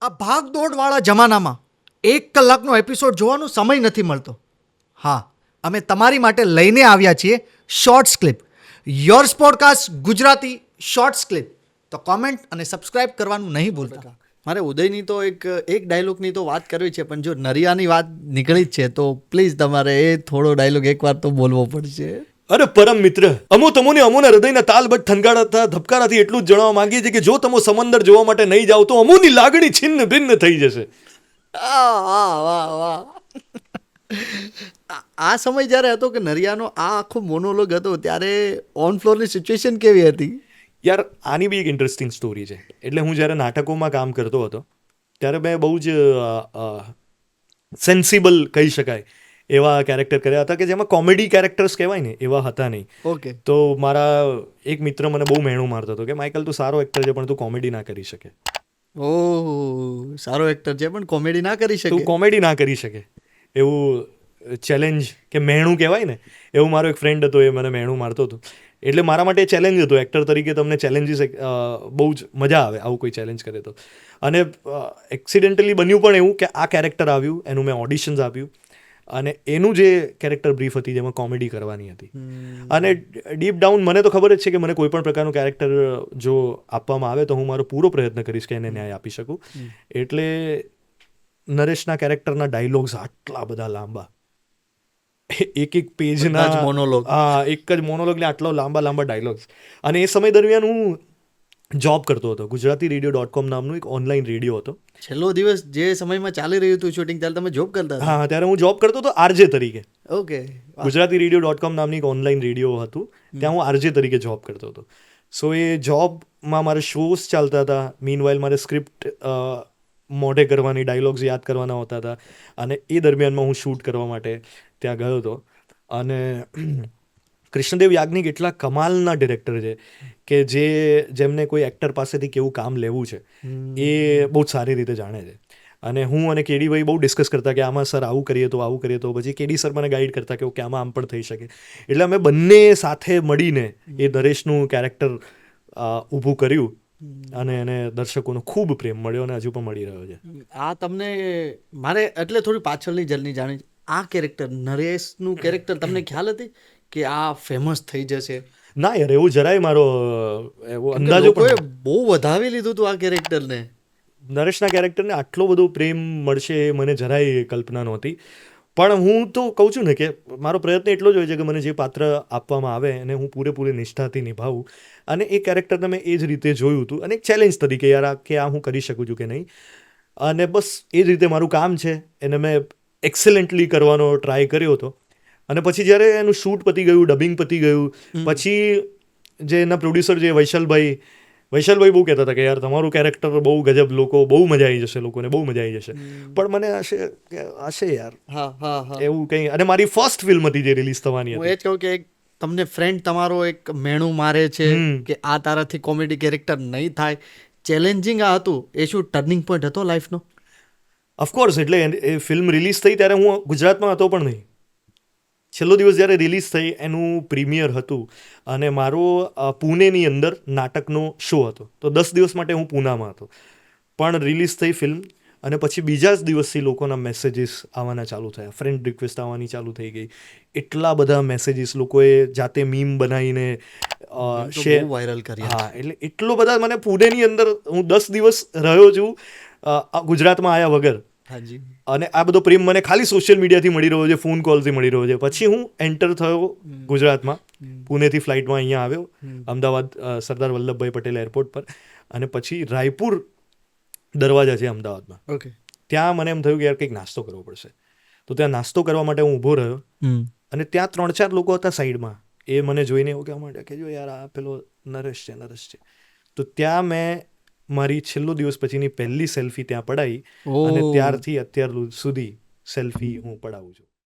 આ ભાગદોડવાળા જમાનામાં 1 કલાકનો એપિસોડ જોવાનો સમય નથી મળતો. હા, અમે તમારી માટે લઈને આવ્યા છીએ shorts clip. Yours podcast Gujarati shorts clip. તો કોમેન્ટ અને સબસ્ક્રાઇબ કરવાનું નહીં ભૂલતા. મારે ઉદયની તો એક ડાયલોગની તો વાત કરવી છે, પણ જો નરિયાની વાત નીકળી જ છે તો પ્લીઝ તમારે એ થોડો ડાયલોગ એકવાર તો બોલવો પડશે. અરે પરમ મિત્ર, અમોના હૃદયના તાલબદ્ધ થનગાડાતા ધબકારાથી એટલું જ જણાવવા માંગીએ છીએ કે જો તમે સમંદર જોવા માટે નહીં જાઓ તો અમોની લાગણી છિન્ન ભિન્ન થઈ જશે. વાહ. આ સમય જ્યારે હતો કે નરિયાનો આ આખો મોનોલોગ હતો, ત્યારે ઓન ફ્લોરની સિચ્યુએશન કેવી હતી? યાર, આની બી એક ઇન્ટરેસ્ટિંગ સ્ટોરી છે. એટલે હું જ્યારે નાટકોમાં કામ કરતો હતો ત્યારે મેં બહુ જ સેન્સિબલ કહી શકાય એવા કેરેક્ટર કર્યા હતા કે જેમાં કોમેડી કેરેક્ટર્સ કહેવાય ને એવા હતા નહીં. ઓકે. તો મારા એક મિત્ર મને બહુ મેણું મારતો હતો કે માઇકલ, તું સારો એક્ટર છે પણ તું કોમેડી ના કરી શકે. ઓહ, સારો એક્ટર છે પણ કોમેડી ના કરી શકે. તું કોમેડી ના કરી શકે એવું ચેલેન્જ કે મેણું કહેવાય ને, એવું મારો એક ફ્રેન્ડ હતો, એ મને મેણું મારતો હતો. એટલે મારા માટે ચેલેન્જ હતો. એક્ટર તરીકે તમને ચેલેન્જીસ બહુ જ મજા આવે આવું કોઈ ચેલેન્જ કરે તો. અને એક્સિડેન્ટલી બન્યું પણ એવું કે આ કેરેક્ટર આવ્યું, એનું મેં ઓડિશન્સ આપ્યું અને એનું જે કેરેક્ટર બ્રીફ હતી જેમાં કોમેડી કરવાની હતી. અને ડીપ ડાઉન મને તો ખબર જ છે કે મને કોઈ પણ પ્રકારનું કેરેક્ટર જો આપવામાં આવે તો હું મારો પૂરો પ્રયત્ન કરીશ કે એને ન્યાય આપી શકું. એટલે નરેશના કેરેક્ટરના ડાયલોગ્સ આટલા બધા લાંબા, એક પેજના મોનોલોગ. હા, એક જ મોનોલોગને આટલો લાંબા ડાયલોગ્સ. અને એ સમય દરમિયાન હું જોબ કરતો હતો. ગુજરાતી રેડિયો.com નામનું એક ઓનલાઈન રેડિયો હતો. છેલ્લો દિવસ જે સમયમાં ચાલી રહ્યું હતું શૂટિંગ, ત્યારે તમે જોબ કરતા હતા? હા, ત્યારે હું જોબ કરતો હતો આરજે તરીકે. ઓકે. ગુજરાતી રેડિયો.com નામની એક ઓનલાઈન રેડિયો હતું, ત્યાં હું આરજે તરીકે જોબ કરતો હતો. સો એ જોબમાં મારે શોઝ ચાલતા હતા. મીનવાઇલ મારે સ્ક્રિપ્ટ મોઢે કરવાની, ડાયલોગ્સ યાદ કરવાના હોતા હતા. અને એ દરમિયાનમાં હું શૂટ કરવા માટે ત્યાં ગયો હતો. અને કૃષ્ણદેવ યાજ્ઞિક એટલા કમાલના ડિરેક્ટર છે કે જેમને કોઈ એક્ટર પાસેથી કેવું કામ લેવું છે એ બહુ જ સારી રીતે જાણે છે. અને હું અને કેડીભાઈ બહુ ડિસ્કસ કરતા કે આમાં સર આવું કરીએ તો પછી કેડી સર મને ગાઈડ કરતા કે ઓકે આમાં આમ પણ થઈ શકે. એટલે અમે બંને સાથે મળીને એ નરેશનું કેરેક્ટર ઊભું કર્યું અને એને દર્શકોનો ખૂબ પ્રેમ મળ્યો અને હજુ પણ મળી રહ્યો છે. આ તમને મારે એટલે થોડી પાછળની જર્ની જાણી. આ કેરેક્ટર નરેશનું કેરેક્ટર તમને ખ્યાલ હતી કે આ ફેમસ થઈ જશે? ના યાર, એવું જરાય મારો એવો અંદાજો લોકોએ બહુ વધાવી લીધું હતું આ કેરેક્ટરને. નરેશના કેરેક્ટરને આટલો બધો પ્રેમ મળશે એ મને જરાય કલ્પના નહોતી. પણ હું તો કહું છું ને કે મારો પ્રયત્ન એટલો જ હોય છે કે મને જે પાત્ર આપવામાં આવે એને હું પૂરેપૂરી નિષ્ઠાથી નિભાવું. અને એ કેરેક્ટરને મેં એ જ રીતે જોયું હતું અને એક ચેલેન્જ તરીકે યાર આ હું કરી શકું છું કે નહીં. અને બસ એ જ રીતે મારું કામ છે. એને મેં એક્સેલન્ટલી કરવાનો ટ્રાય કર્યો હતો. અને પછી જ્યારે એનું શૂટ પતી ગયું, ડબિંગ પતી ગયું, પછી જે એના પ્રોડ્યુસર જે વૈશાલભાઈ બહુ કહેતા હતા કે યાર તમારું કેરેક્ટર બહુ ગજબ, બહુ મજા આવી જશે, લોકોને બહુ મજા આવી જશે. પણ મને હશે યાર એવું કંઈ. અને મારી ફર્સ્ટ ફિલ્મ હતી જે રિલીઝ થવાની હું એ જ કહું કે તમને ફ્રેન્ડ તમારો એક મેણું મારે છે કે આ તારાથી કોમેડી કેરેક્ટર નહીં થાય, ચેલેન્જિંગ આ હતું. એ શું ટર્નિંગ પોઈન્ટ હતો લાઈફનો? ઓફકોર્સ. એટલે એ ફિલ્મ રિલીઝ થઈ ત્યારે હું ગુજરાતમાં હતો પણ નહીં. છેલ્લો દિવસ જ્યારે રિલીઝ થઈ એનું પ્રીમિયર હતું અને મારો પુણેની અંદર નાટકનો શો હતો. તો 10 દિવસ માટે હું પૂનામાં હતો. પણ રિલીઝ થઈ ફિલ્મ અને પછી બીજા જ દિવસથી લોકોના મેસેજીસ આવવાના ચાલુ થયા, ફ્રેન્ડ રિક્વેસ્ટ આવવાની ચાલુ થઈ ગઈ. એટલા બધા મેસેજીસ લોકોએ જાતે મીમ બનાવીને શેર વાયરલ કર્યા. હા, એટલે એટલો બધા. મને પુણેની અંદર હું 10 દિવસ રહ્યો છું ગુજરાતમાં આવ્યા વગર. અને આ બધો પ્રેમ મને ખાલી સોશિયલ મીડિયાથી મળી રહ્યો છે, ફોન કોલથી મળી રહ્યો છે. પછી હું એન્ટર થયો ગુજરાતમાં, પુણેથી ફ્લાઇટમાં અહીંયા આવ્યો અમદાવાદ સરદાર વલ્લભભાઈ પટેલ એરપોર્ટ પર. અને પછી રાયપુર દરવાજા છે અમદાવાદમાં. ઓકે. ત્યાં મને એમ થયું કે યાર કંઈક નાસ્તો કરવો પડશે. તો ત્યાં નાસ્તો કરવા માટે હું ઊભો રહ્યો અને ત્યાં 3-4 લોકો હતા સાઈડમાં. એ મને જોઈને એવું કહેવા માંડ્યા કે જો યાર આ પેલો નરેશ છે. તો ત્યાં મેં મારી છેલ્લો દિવસ પછીની પહેલી સેલ્ફી ત્યાં પડાવી અને ત્યારથી અત્યાર સુધી સેલ્ફી હું પડાવું છું.